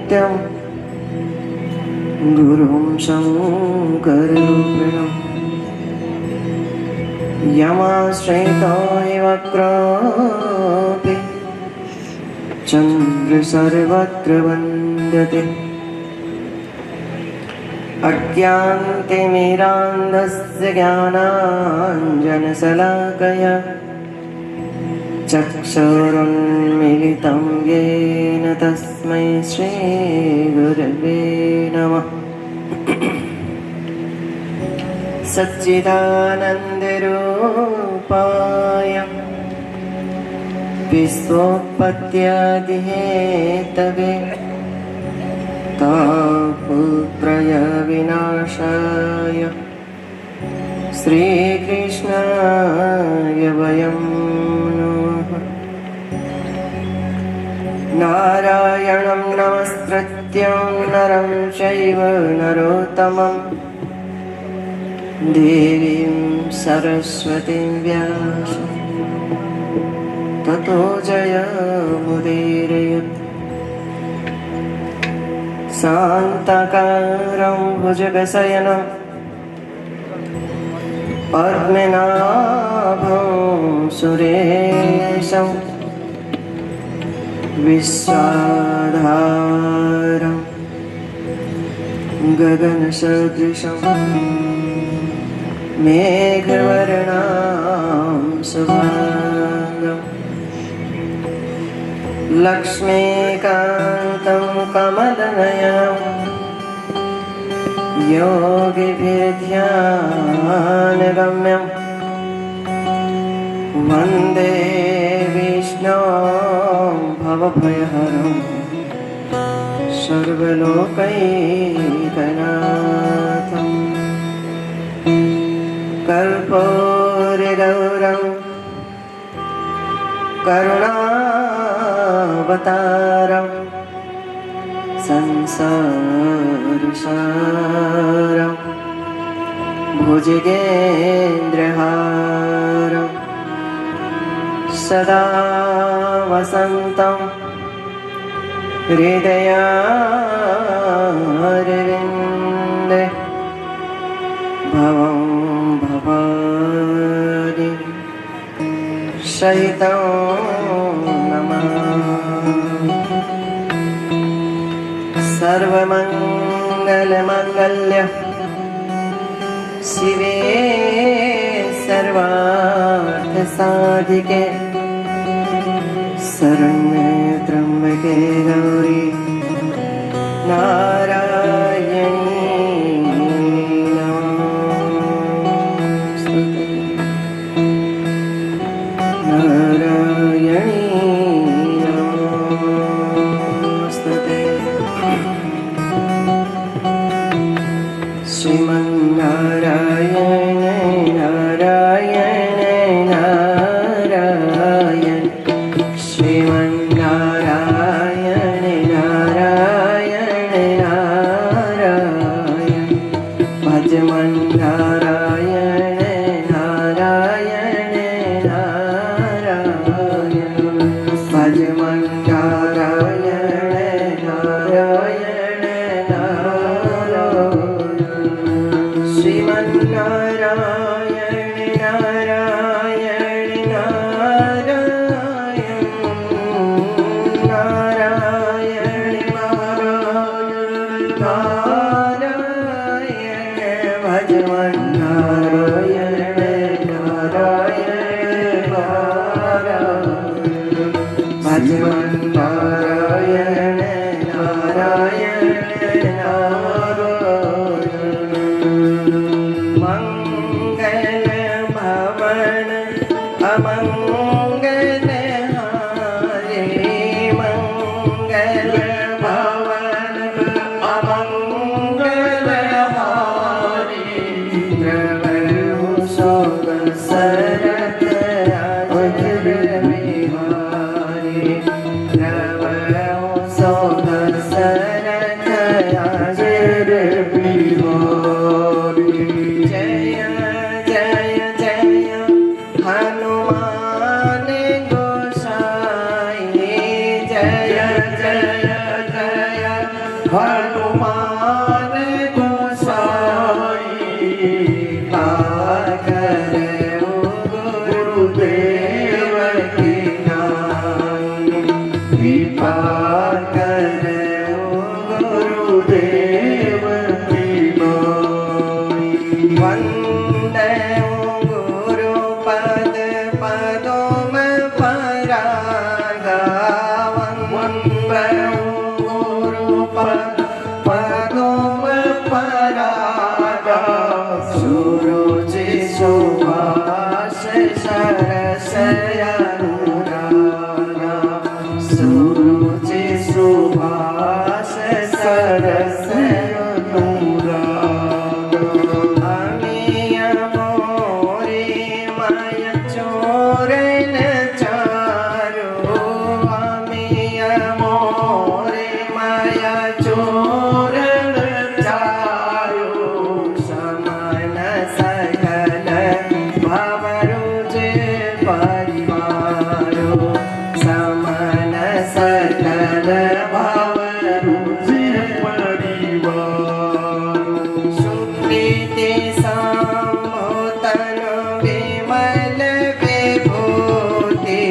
नित्यं गुरुं शङ्कररूपिणं यमाश्रयितो हि वक्रोऽपि चन्द्र सर्वत्र वन्द्यते। अज्ञानतिमिरान्धस्य ज्ञानाञ्जनशलाकया चक्षुरुन्मीलितं येन तस्मै श्रीगुरवे नमः। सच्चिदानन्दरूपाय विश्वोत्पत्त्यादिहेतवे तापत्रय विनाशाय श्रीकृष्णाय वयं नमः। नारायणं नमस्कृत्य नरं चैव नरोत्तमं देवीं सरस्वतीं व्यासं ततो जयमुदीरयेत्। शान्ताकारं भुजगशयनं पद्मनाभं सुरेशं विश्वाधारं गगनसदृशं मेघवर्णां शुभांगं लक्ष्मीकान्तं कमलनयनं योगिभिर्ध्यानगम्यं वन्दे विष्णुं भवभयहरं सर्वलोकैकनाथं। कर्पूरगौरं करुणावतारं संसारसारं भुजगेन्द्रहारं सदा वसन्तं हृदयारविन्दे भवं भवानि सहितं नमामि। सर्वमङ्गलमाङ्गल्ये शिवे सर्वार्थसाधिके शरण्ये त्र्यम्बके गौरी नारायणी नमोस्तुते। नारायणी नमोस्तुते। श्रीमन्नारायण नारायण नारायण श्रीमन्नारायण नारायण नारायण भजमन्नारायण नारायण नारायण भजमन्नारायण नारायण नारायण श्रीमन्नारायण नारायण नारायण नारायण नारायण भजमन्नारायण नारायण भजमन्नारायण नारायण मंगल भवन अमंगल हारे मंगल भवन अमंगल हारे द्रवहु शोक सरत अजर विहारे द्रवहु शोक सरत अजर विहारे। जय जय जय हनुमान पदोम परागा वंदनं गुरुपद पदोम परागा सुरुचि सुभाष सरसयनुरागा सुरुचि सुभाष सरसयनुरागा अमिय मोरे माया चोरन चारो अमिय मोरे माया चोरन चारो समान सकल भवरुजे परिवारो समान सकल भवरुजे परिवारो सुप्रीति सम्भूतन विमल विभूति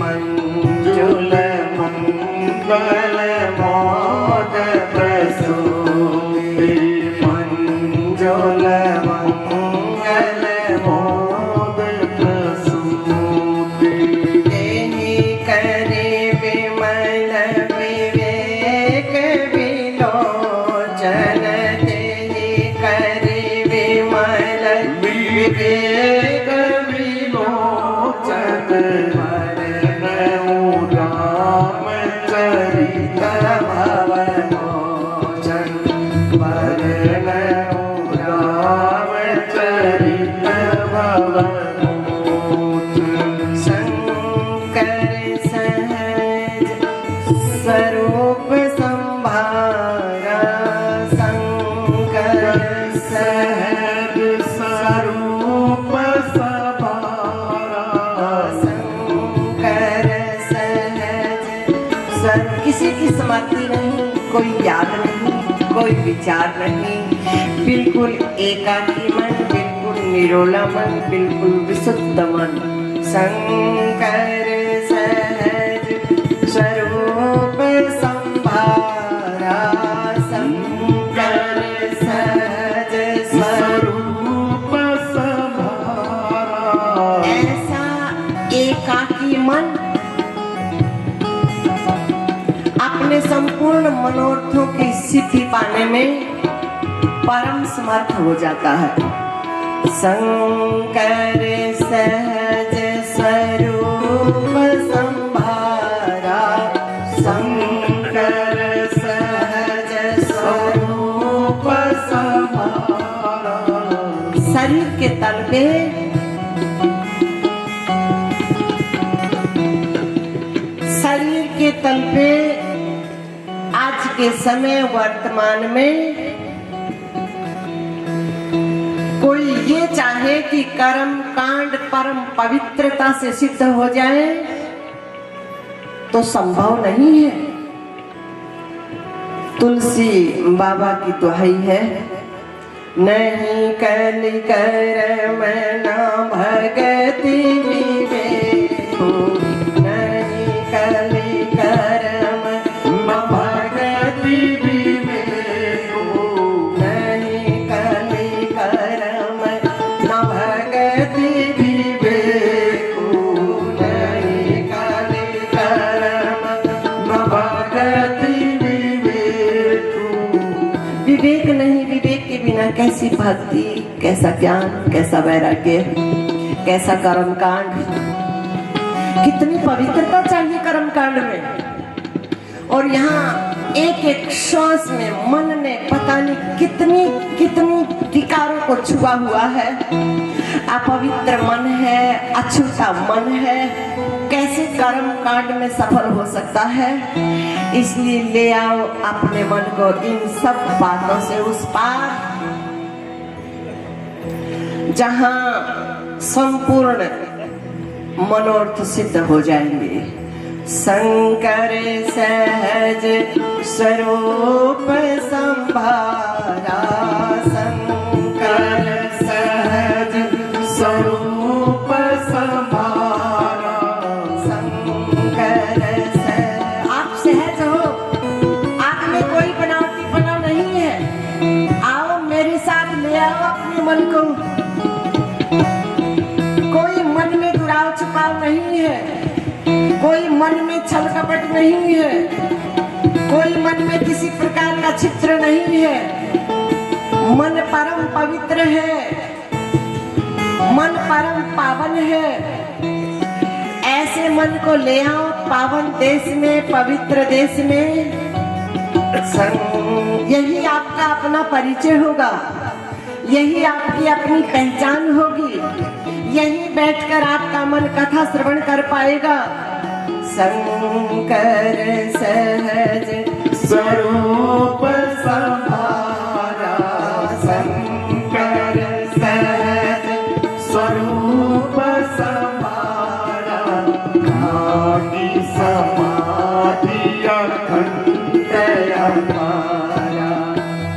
मंजुल मंगल मोद प्रसूति मंजुल मंगल मोद प्रसूति तेहि करे विमल विवेक विलोचन तेहि करे विमल विवेक विलोचन वरनौ रामचरित भवमोचन वरनौ रामचरित भवमोचन शंकर सहज स्वरूप संभारा शंकर सहज स्वरूप संभारा शंकर सहज किसी की स्मृति नहीं, कोई याद नहीं, कोई विचार नहीं, बिल्कुल एकाकी मन, बिल्कुल निरोला मन, बिल्कुल विशुद्ध मन। शंकर सहज स्वरूप संभारा शंकर सहज स्वरूप संभारा ऐसा एकाकी मन अपने संपूर्ण मनोरथों की सिद्धि पाने में परम समर्थ हो जाता है। शंकर सहज स्वरूप संभारा शंकर सहज स्वरूप संभारा शरीर के तल पे आज के समय वर्तमान में कोई ये चाहे कि कर्म कांड परम पवित्रता से सिद्ध हो जाए तो संभव नहीं है। तुलसी बाबा की दुहाई है, नहीं कलि कर्म न भगति विवेको नहीं कलि कर्म न भगति विवेको नहीं कलि कर्म न भगति विवेको नहीं कलि कर्म न भगति विवेको विवेक नहीं, विवेक के बिना कैसी भक्ति, कैसा ज्ञान, कैसा वैराग्य, कैसा कर्म कांड। कितनी पवित्रता चाहिए कर्म कांड में। और यहाँ एक एक श्वास में मन ने पता नहीं कितनी कितनी विकारों को छुआ हुआ है। अपवित्र मन है, अछूता मन है, कैसे कर्म कांड में सफल हो सकता है। इसलिए ले आओ अपने मन को इन सब बातों से उस पार जहां संपूर्ण मनोरथ सिद्ध हो जाएंगे। शंकर सहज स्वरूप संभारा शंकर सहज स्वरूप संभारा शंकर आप सहज हो, आप में कोई बनावटी बना नहीं है। आओ मेरे साथ ले आओ अपने मन को, कोई मन में दुराव छुपाव नहीं नहीं है, कोई मन में छल कपट नहीं है, कोई मन में किसी प्रकार का चित्र नहीं है। मन परम पवित्र है, मन परम पावन है। ऐसे मन को ले आओ पावन देश में, पवित्र देश में। यही आपका अपना परिचय होगा, यही आपकी अपनी पहचान होगी। यही बैठकर आपका मन कथा श्रवण कर पाएगा। शंकर सहज स्वरूप संभारा, शंकर सहज स्वरूप संभारा, नागी समाधि अखंड अपारा,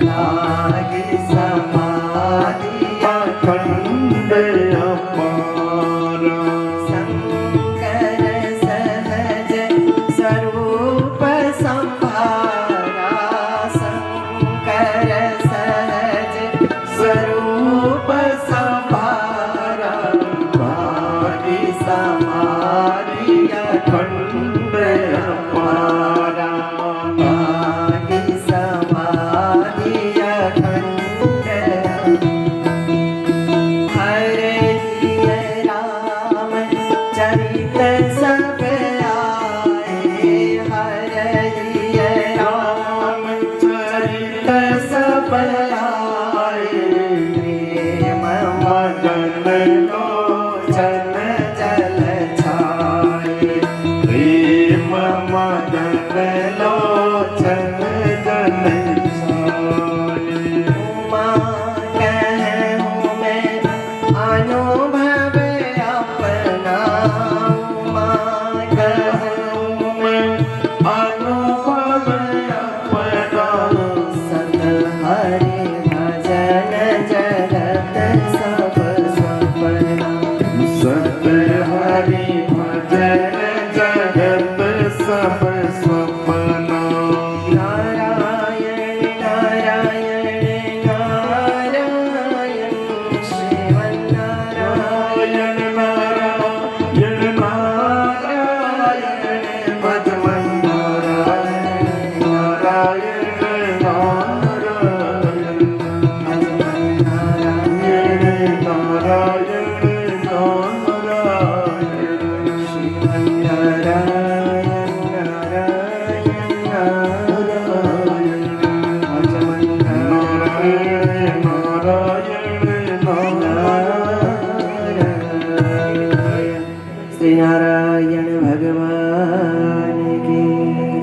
नागी समाधि अखंड अपारा। शंकर सहज स्वरूप संभारा, शंकर सहज स्वरूप संभारा, नागी समाधि अखंड अपारा, नागी समाधि अखंड। हरे राम चरित सब आए, हरे राम चरित सब आए, प्रेम मगन लोचन जल छाए, प्रेम मगन लोचन जल छाए। उमा कहूँ मैं अनुभव अपना, उमा कहूँ मैं अनुभव अपना, सत हरि भजन जगत सब सपना, सत हरि भजन जगत सब सपना। नारायण नारायण नारायण शिवन नारायण नारायण नारायण भजमन नारायण नारायण नारायण भजमन नारायण नारायण नारायण शिवन नारायण नारायण नारायण भजमन नारायण नारायण नारायण। श्री नारायण भगवान की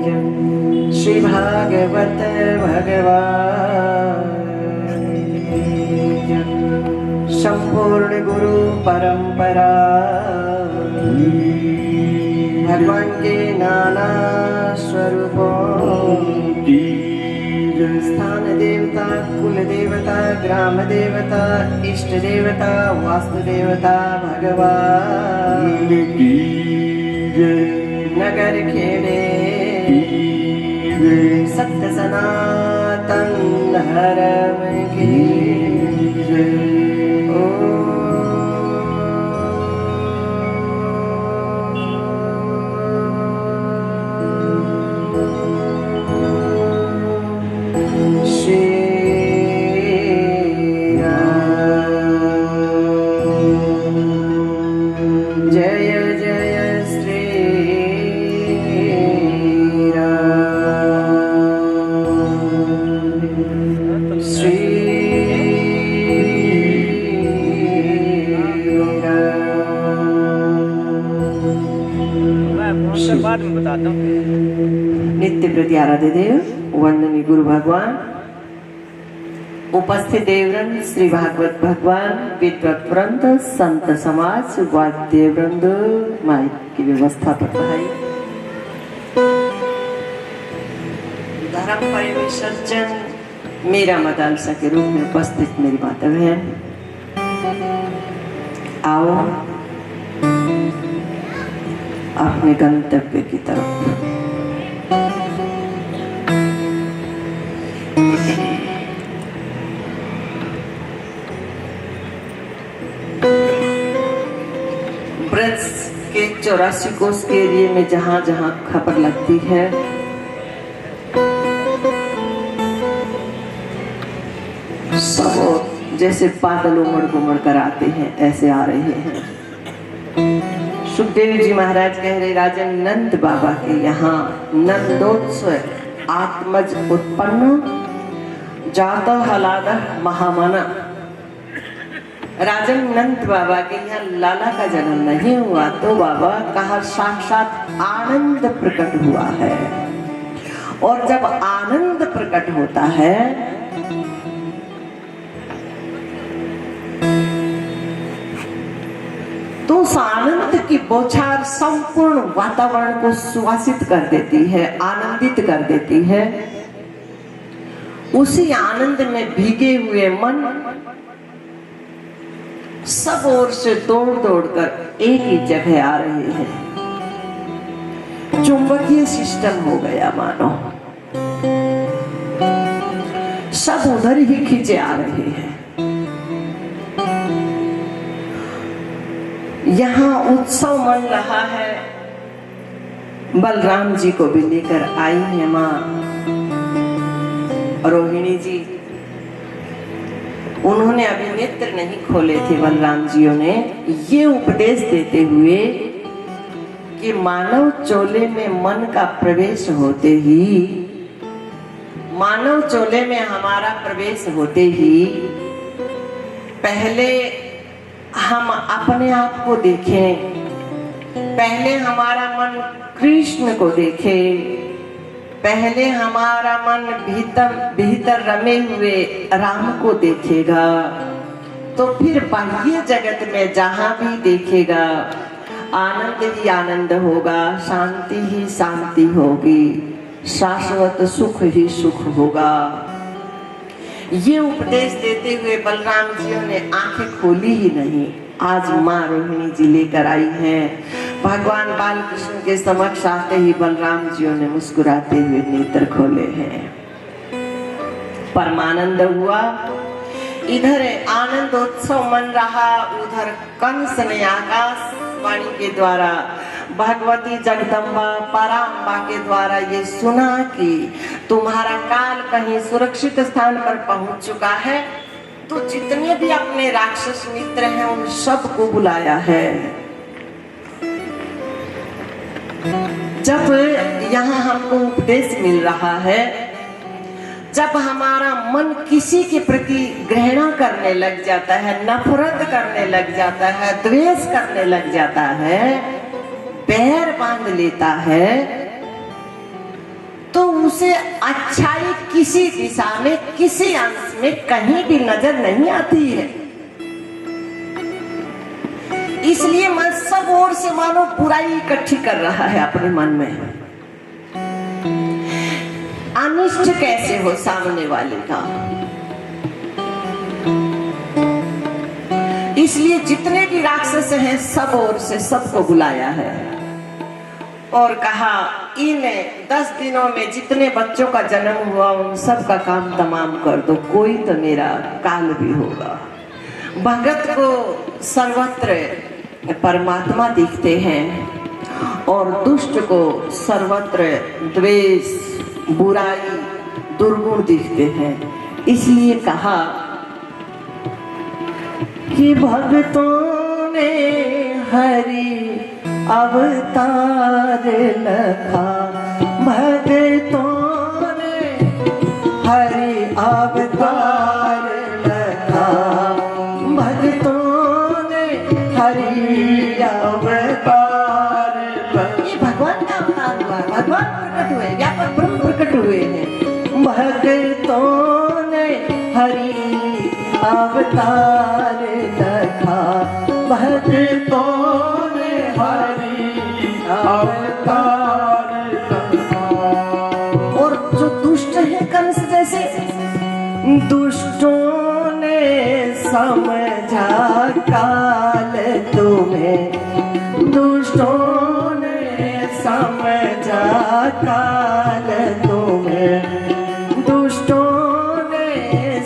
जय। श्री भागवत भगवान की जय। संपूर्ण गुरु परंपरा भगवान के नाना स्वरूपों की जय। स्थान देवता, कुल देवता, ग्राम देवता, इष्ट देवता, वास्तु देवता भगवान की जय। नगर खेड़े सत्य सनातन धर्म की जय। बाद में बताता हूँ। नित्य प्रति आराध्य देव वंदनीय गुरु भगवान, उपस्थित देवरन श्री भागवत भगवान, विद्वत वृंद, संत समाज, वाद्य वृंद, माइक की व्यवस्था पर भाई, धर्म प्रेमी सज्जन, मेरा मदालसा के रूप में उपस्थित मेरी माता बहन, आओ अपने गंतव्य की तरफ। ब्रज के 84 कोस के एरिए में जहां जहां खबर लगती है, सब जैसे बादल उमड़ घुमड़ कर आते हैं ऐसे आ रहे हैं। सुखदेव जी महाराज कह रहे, राजन नंद बाबा के यहाँ नंदोत्सव आत्मज उत्पन्न जाता हलादा महामना। राजन नंद बाबा के यहाँ लाला का जन्म नहीं हुआ तो बाबा कहा साक्षात आनंद प्रकट हुआ है। और जब आनंद प्रकट होता है तो उस आनंद की बौछार संपूर्ण वातावरण को सुवासित कर देती है, आनंदित कर देती है। उसी आनंद में भीगे हुए मन सब ओर से दौड़ दौड़ कर एक ही जगह आ रहे हैं। चुंबकीय सिस्टम हो गया मानो, सब उधर ही खींचे आ रहे हैं। यहाँ उत्सव मन रहा है। बलराम जी को भी लेकर आई है माँ रोहिणी जी। उन्होंने अभी नेत्र नहीं खोले थे बलराम जियों ने, ये उपदेश देते हुए कि मानव चोले में मन का प्रवेश होते ही, मानव चोले में हमारा प्रवेश होते ही पहले हम अपने आप को देखें, पहले हमारा मन कृष्ण को देखे, पहले हमारा मन भीतर रमे हुए राम को देखेगा, तो फिर बाह्य जगत में जहां भी देखेगा आनंद ही आनंद होगा, शांति ही शांति होगी, शाश्वत सुख ही सुख होगा। ये उपदेश देते हुए बलराम जी ने आंखें खोली ही नहीं। आज माँ रोहिणी जी लेकर आई हैं। भगवान बाल कृष्ण के समक्ष आते ही बलराम जी ने मुस्कुराते हुए नेत्र खोले हैं। परमानंद हुआ। इधर आनंदोत्सव मन रहा, उधर कंस ने आकाशवाणी के द्वारा भगवती जगदम्बा पराम्बा के द्वारा ये सुना कि तुम्हारा काल कहीं सुरक्षित स्थान पर पहुंच चुका है, तो जितने भी अपने राक्षस मित्र हैं उन सबको बुलाया है। जब यहाँ हमको उपदेश मिल रहा है, जब हमारा मन किसी के प्रति घृणा करने लग जाता है, नफरत करने लग जाता है, द्वेष करने लग जाता है, पैर बांध लेता है, तो उसे अच्छाई किसी दिशा में, किसी अंश में कहीं भी नजर नहीं आती है। इसलिए मन सब ओर से मानो बुराई इकट्ठी कर रहा है अपने मन में। अनिष्ट कैसे हो सामने वाले का, इसलिए जितने भी राक्षस हैं सब ओर से सबको बुलाया है और कहा इन 10 दिनों में जितने बच्चों का जन्म हुआ उन सब का काम तमाम कर दो, कोई तो मेरा काल भी होगा। भगत को सर्वत्र परमात्मा दिखते हैं और दुष्ट को सर्वत्र द्वेष, बुराई, दुर्गुण दिखते हैं। इसलिए कहा कि भक्तों ने हरि अवतार लखा, भक्तों ने हरि अवतार लखा, भक्तों ने हरि अवतार लखा। ये भगवान का अवतार हुआ, भगवान प्रकट हुए, यहाँ पर ब्रह्म प्रकट हुए हैं। भक्तों ने हरि अवतार लखा, भक्तों ने हरि अवतार लखा। और जो दुष्ट है कंस जैसे, दुष्टों ने समझा काल तुम्हें, दुष्टों ने समझा काल तुम्हें, दुष्टों ने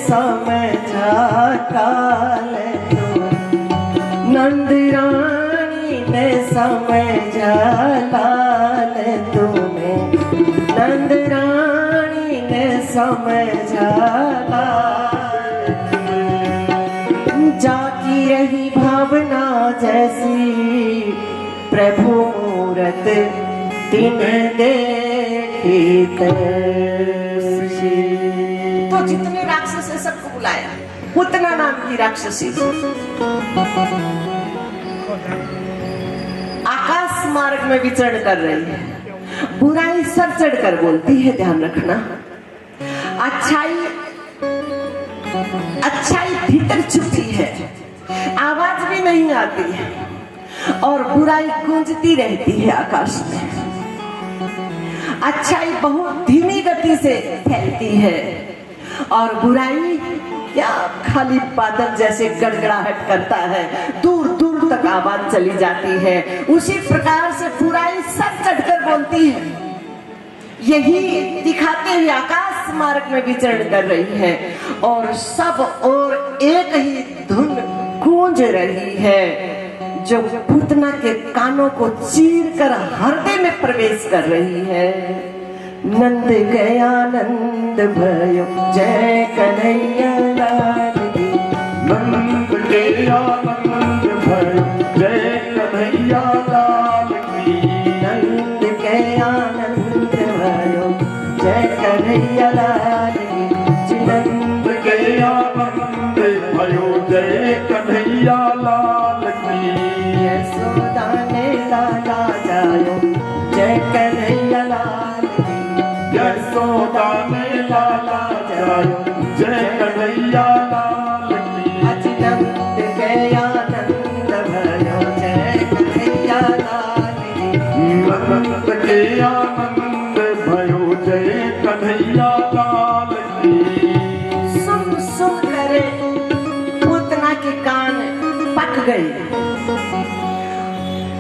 समझा काल तुम्हें, नंद रानी ने समझा लाल तुम्हें नंद रानी ने समझा लाल, जाकी रही भावना जैसी प्रभु मूरत तिन देखी तैसी। तो जितने राक्षस है सबको बुलाया, उतना नाम की राक्षसी आकाश मार्ग में विचरण कर रही है। बुराई सर चढ़कर बोलती है, ध्यान रखना। अच्छाई भीतर छुपी है, आवाज भी नहीं आती है, और बुराई गूंजती रहती है आकाश में। अच्छाई बहुत धीमी गति से फैलती है, और बुराई क्या खाली बादल जैसे गड़गड़ाहट करता है, दूर दूर तक आवाज चली जाती है। उसी प्रकार से बुराई सर चढ़कर बोलती है। यही दिखाते हुए आकाश मार्ग में विचरण कर रही है, और सब और एक ही धुन गूंज रही है, जो पूतना के कानों को चीर कर हृदय में प्रवेश कर रही है। नंद गया नंद भयो जय कन्हैया लाल की, नंद गया नंद भयो जय कन्हैया लाल की, नंद गया नंद भयो जय कन्हैया लाल की, नंद गया नंद भयो जय कन्हैया लाल की, यशोदा ने लाला जायो जय कन्हैया लाल की, यशोदा ने लाला जायो जय कन्हैया लाल की, अज नंद गया नंद भयो जय कन्हैया लाल की, नंद गया नंद भयो जय कन्हैया लाल की। सुन सुन करे पूतना के कान पक गए,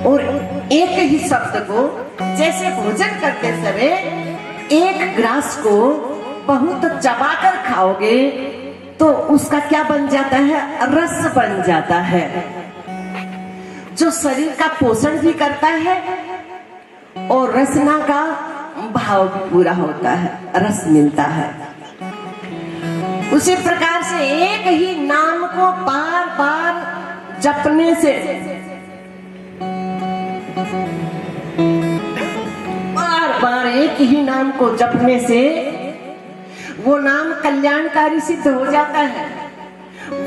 और एक ही शब्द को जैसे भोजन करते समय एक ग्रास को बहुत चबाकर खाओगे तो उसका क्या बन जाता है, रस बन जाता है, जो शरीर का पोषण भी करता है और रसना का भाव भी पूरा होता है, रस मिलता है। उसी प्रकार से एक ही नाम को बार बार जपने से, बार बार एक ही नाम को जपने से वो नाम कल्याणकारी सिद्ध हो जाता है।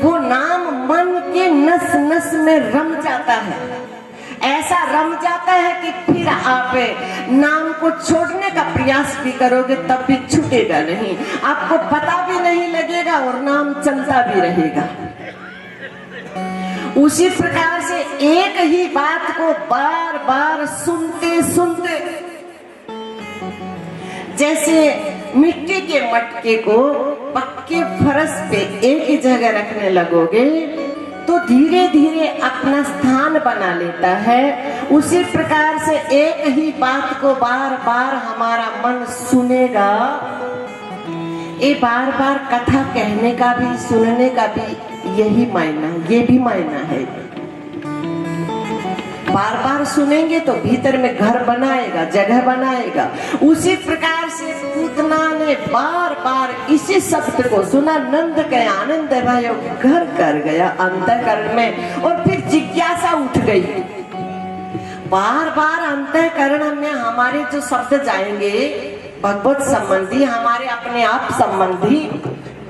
वो नाम मन के नस नस में रम जाता है, ऐसा रम जाता है कि फिर आप नाम को छोड़ने का प्रयास भी करोगे तब भी छूटेगा नहीं, आपको पता भी नहीं लगेगा और नाम चलता भी रहेगा। उसी प्रकार से एक ही बात को बार बार सुनते सुनते, जैसे मिट्टी के मटके को पक्के फर्श पे एक ही जगह रखने लगोगे तो धीरे धीरे अपना स्थान बना लेता है। उसी प्रकार से एक ही बात को बार बार हमारा मन सुनेगा। ये बार बार कथा कहने का भी सुनने का भी यही मायना, ये भी मायना है। बार बार सुनेंगे तो भीतर में घर बनाएगा, जगह बनाएगा। उसी प्रकार से पूतना ने बार बार इसी शब्द को सुना, नंद के आनंद भयो घर कर गया अंतःकरण में, और फिर जिज्ञासा उठ गई। बार बार अंतःकरण में हमारे जो शब्द जाएंगे भगवत संबंधी, हमारे अपने आप संबंधी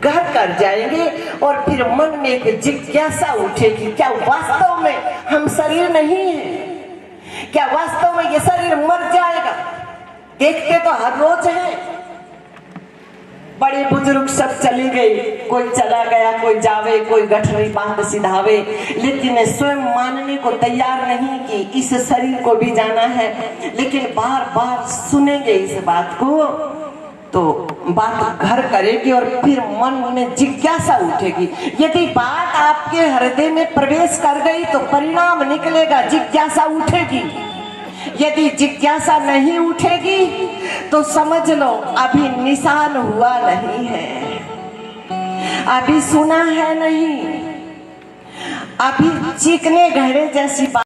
घर कर जाएंगे, और फिर मन में एक जिज्ञासा उठेगी, क्या वास्तव में हम शरीर नहीं है? क्या वास्तव में ये शरीर मर जाएगा? देखते तो हर रोज है, बड़े बुजुर्ग सब चले गए, कोई चला गया, कोई जावे, कोई गठरी बांध सिधावे, लेकिन स्वयं मानने को तैयार नहीं कि इस शरीर को भी जाना है। लेकिन बार बार सुनेंगे इस बात को तो बात घर करेगी, और फिर मन में जिज्ञासा उठेगी। यदि बात आपके हृदय में प्रवेश कर गई तो परिणाम निकलेगा, जिज्ञासा उठेगी। यदि जिज्ञासा नहीं उठेगी तो समझ लो अभी निशान हुआ नहीं है, अभी सुना है नहीं, अभी चीकने घड़े जैसी बात